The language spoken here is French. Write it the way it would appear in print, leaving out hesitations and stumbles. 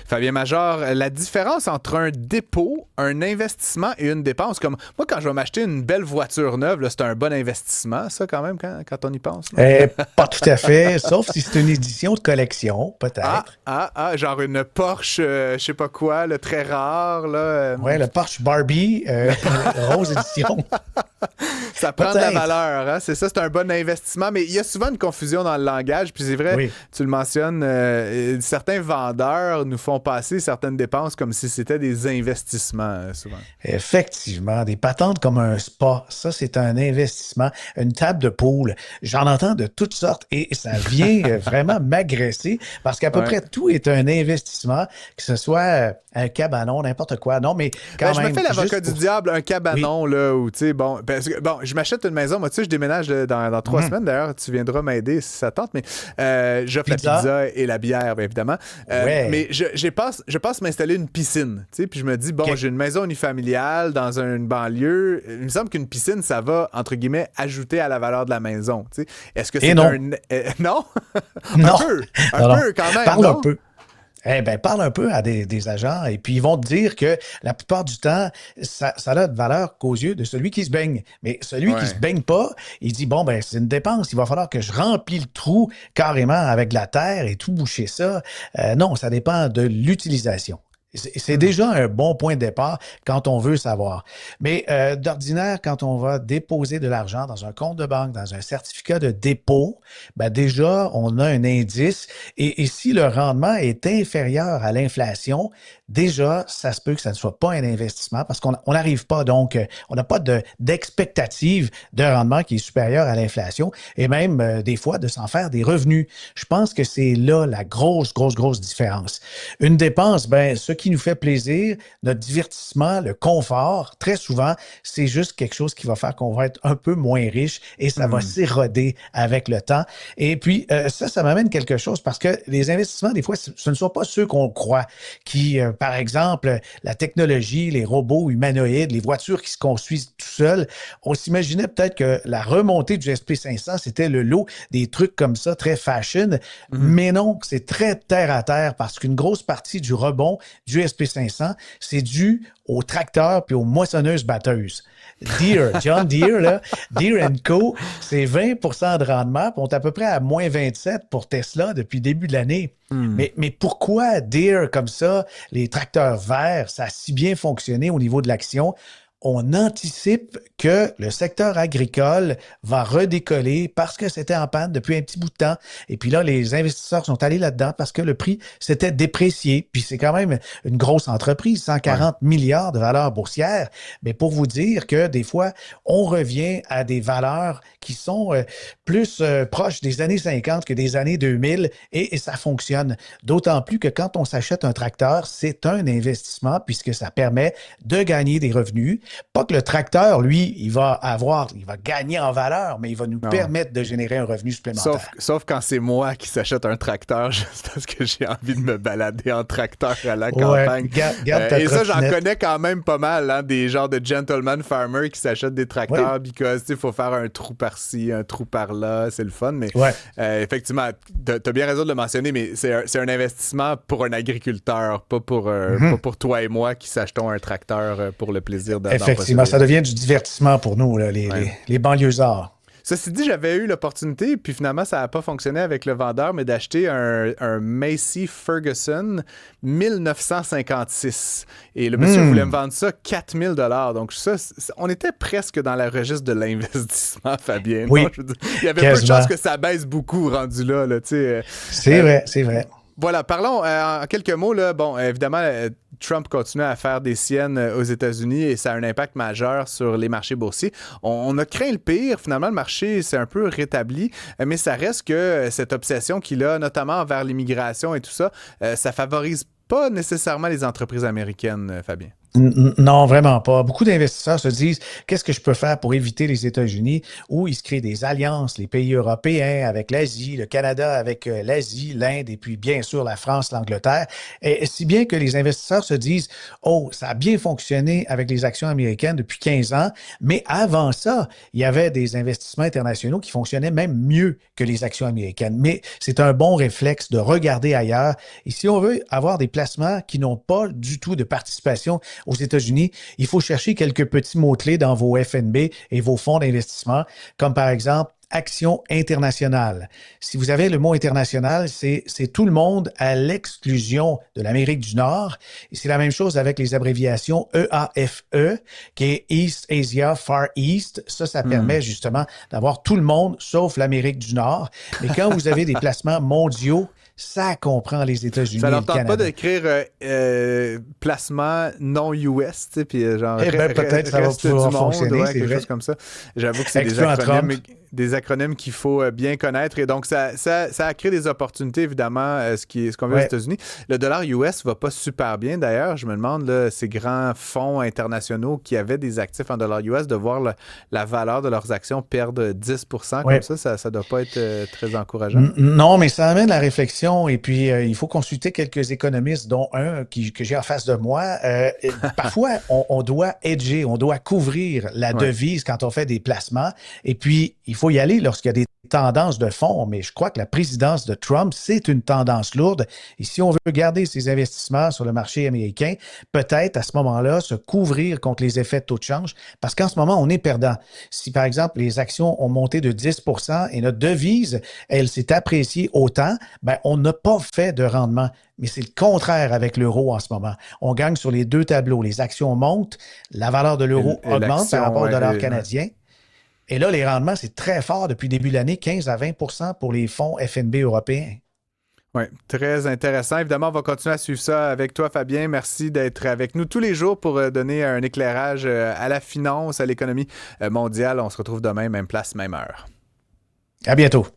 Fabien Major, la différence entre un dépôt, un investissement et une dépense, comme moi, quand je vais m'acheter une belle voiture neuve, là, c'est un bon investissement, ça, quand même, quand on y pense. Pas tout à fait, sauf si c'est une édition de collection, peut-être. Genre une Porsche, je sais pas quoi, le très rare, là. Ouais, le Porsche Barbie, rose édition. Ça prend de la Peut-être. valeur, hein? C'est ça, c'est un bon investissement, mais il y a souvent une confusion dans le langage, puis c'est vrai, Oui. tu le mentionnes, certains vendeurs nous font passer certaines dépenses comme si c'était des investissements, souvent. Effectivement, des patentes comme un spa, ça c'est un investissement, une table de pool. J'en entends de toutes sortes et ça vient vraiment m'agresser parce qu'à peu Ouais. près tout est un investissement, que ce soit un cabanon, n'importe quoi. Non, mais Ben, quand je me même, fais l'avocat juste du pour... diable, un Oui. cabanon, là, où, tu sais, bon, parce que, bon, je m'achète une maison, moi, tu sais, je déménage dans 3 semaines, d'ailleurs, tu viendras m'aider si ça tente, mais j'offre la Pizza. pizza et la bière, bien évidemment. Mais Ouais. je passe m'installer une piscine, tu sais, puis je me dis, bon, OK. j'ai une maison unifamiliale dans une banlieue, il me semble qu'une piscine, ça va, entre guillemets, ajouter à la valeur de la maison, tu sais. Est-ce que Et c'est non. un... non? Un Non. peu, un Non, non. peu quand même, Parle un non? peu. Eh bien, parle un peu à des agents et puis ils vont te dire que la plupart du temps, ça n'a de valeur qu'aux yeux de celui qui se baigne. Mais celui qui se Ouais. baigne pas, il dit, bon, ben, c'est une dépense, il va falloir que je remplis le trou carrément avec de la terre et tout boucher ça. Non, ça dépend de l'utilisation. C'est Hmm. déjà un bon point de départ quand on veut savoir. Mais d'ordinaire, quand on va déposer de l'argent dans un compte de banque, dans un certificat de dépôt, ben déjà, on a un indice. Et si le rendement est inférieur à l'inflation, déjà, ça se peut que ça ne soit pas un investissement parce qu'on n'arrive pas donc, on n'a pas d'expectative de rendement qui est supérieur à l'inflation et même des fois de s'en faire des revenus. Je pense que c'est là la grosse différence. Une dépense, ben, ce qui nous fait plaisir, notre divertissement, le confort, très souvent, c'est juste quelque chose qui va faire qu'on va être un peu moins riche et ça va Hmm. s'éroder avec le temps. Et puis, ça m'amène quelque chose parce que les investissements, des fois, ce ne sont pas ceux qu'on croit, qui, par exemple, la technologie, les robots humanoïdes, les voitures qui se construisent tout seuls, on s'imaginait peut-être que la remontée du SP500, c'était le lot des trucs comme ça, très fashion, Mhm. mais non, c'est très terre à terre parce qu'une grosse partie du rebond du SP500, c'est dû aux tracteurs puis aux moissonneuses-batteuses. John Deere, là, Deere Co., c'est 20% de rendement, puis on est à peu près à moins 27 pour Tesla depuis le début de l'année. Hmm. Mais pourquoi Deere comme ça, les tracteurs verts, ça a si bien fonctionné au niveau de l'action? On anticipe que le secteur agricole va redécoller parce que c'était en panne depuis un petit bout de temps. Et puis là, les investisseurs sont allés là-dedans parce que le prix s'était déprécié. Puis c'est quand même une grosse entreprise, Ouais. 140 milliards de valeurs boursières. Mais pour vous dire que des fois, on revient à des valeurs qui sont plus proches des années 50 que des années 2000 et ça fonctionne. D'autant plus que quand on s'achète un tracteur, c'est un investissement puisque ça permet de gagner des revenus. Pas que le tracteur, lui, il va gagner en valeur, mais il va nous Non. permettre de générer un revenu Sauf, supplémentaire. sauf quand c'est moi qui s'achète un tracteur juste parce que j'ai envie de me balader en tracteur à la Ouais, campagne. garde ta Et ça, j'en trottinette. connais quand même pas mal, hein, des genres de gentleman farmers qui s'achètent des Oui, tracteurs because il faut faire un trou par-ci, un trou par-là, c'est le fun. Mais ouais, effectivement, t'as bien raison de le mentionner, mais c'est un investissement pour un agriculteur, pas mhm. pour toi et moi qui s'achetons un tracteur pour le plaisir d'en Effectivement, posséder ça un. devient du divertissement pour nous, là, Ouais. les banlieusards. Ceci dit, j'avais eu l'opportunité, puis finalement, ça n'a pas fonctionné avec le vendeur, mais d'acheter un Massey Ferguson 1956. Et le monsieur voulait me Hmm. vendre ça 4000 $. Donc, ça, on était presque dans le registre de l'investissement, Fabien. Non? Oui, Je veux dire, il y avait peu de chances quasiment. que ça baisse beaucoup rendu là, tu sais. C'est Euh, vrai, c'est vrai. voilà, parlons en quelques mots. Là, bon, évidemment, Trump continue à faire des siennes aux États-Unis et ça a un impact majeur sur les marchés boursiers. On a craint le pire. Finalement, le marché s'est un peu rétabli, mais ça reste que cette obsession qu'il a, notamment envers l'immigration et tout ça, ça favorise pas nécessairement les entreprises américaines, Fabien. Non, vraiment pas. Beaucoup d'investisseurs se disent, qu'est-ce que je peux faire pour éviter les États-Unis, où ils se créent des alliances, les pays européens avec l'Asie, le Canada avec l'Asie, l'Inde et puis bien sûr la France, l'Angleterre. Et si bien que les investisseurs se disent, oh, ça a bien fonctionné avec les actions américaines depuis 15 ans, mais avant ça, il y avait des investissements internationaux qui fonctionnaient même mieux que les actions américaines. Mais c'est un bon réflexe de regarder ailleurs. Et si on veut avoir des placements qui n'ont pas du tout de participation aux États-Unis, il faut chercher quelques petits mots-clés dans vos FNB et vos fonds d'investissement, comme par exemple action internationale. Si vous avez le mot international, c'est tout le monde à l'exclusion de l'Amérique du Nord. Et c'est la même chose avec les abréviations EAFE, qui est East Asia, Far East. Ça permet justement d'avoir tout le monde sauf l'Amérique du Nord. Mais quand vous avez des placements mondiaux, ça comprend les Ça États-Unis et leur le tente pas Canada. d'écrire placement non US, tu sais, puis genre Eh bien, peut-être que ça va reste du pouvoir monde, fonctionner, ouais, c'est quelque vrai. chose comme ça. J'avoue que c'est Excluant Trump. des acronymes qu'il faut bien connaître. Et donc, ça a créé des opportunités, évidemment, ce qu'on vit aux Ouais. États-Unis. Le dollar US va pas super bien, d'ailleurs. Je me demande, là, ces grands fonds internationaux qui avaient des actifs en dollars US, de voir la valeur de leurs actions perdre 10% comme Ouais. ça doit pas être très encourageant. Non, mais ça amène la réflexion et puis il faut consulter quelques économistes, dont un que j'ai en face de moi. Parfois, on doit hedger, on doit couvrir la Ouais. devise quand on fait des placements et puis il faut y aller lorsqu'il y a des tendances de fond, mais je crois que la présidence de Trump, c'est une tendance lourde. Et si on veut garder ses investissements sur le marché américain, peut-être à ce moment-là se couvrir contre les effets de taux de change, parce qu'en ce moment, on est perdant. Si par exemple les actions ont monté de 10 et notre devise elle s'est appréciée autant, ben, on n'a pas fait de rendement. Mais c'est le contraire avec l'euro en ce moment. On gagne sur les deux tableaux. Les actions montent, la valeur de l'euro Et augmente par l'action, rapport au ouais, dollar ouais. canadien. Et là, les rendements, c'est très fort depuis le début de l'année, 15 à 20 pour les fonds FNB européens. Oui, très intéressant. Évidemment, on va continuer à suivre ça avec toi, Fabien. Merci d'être avec nous tous les jours pour donner un éclairage à la finance, à l'économie mondiale. On se retrouve demain, même place, même heure. À bientôt.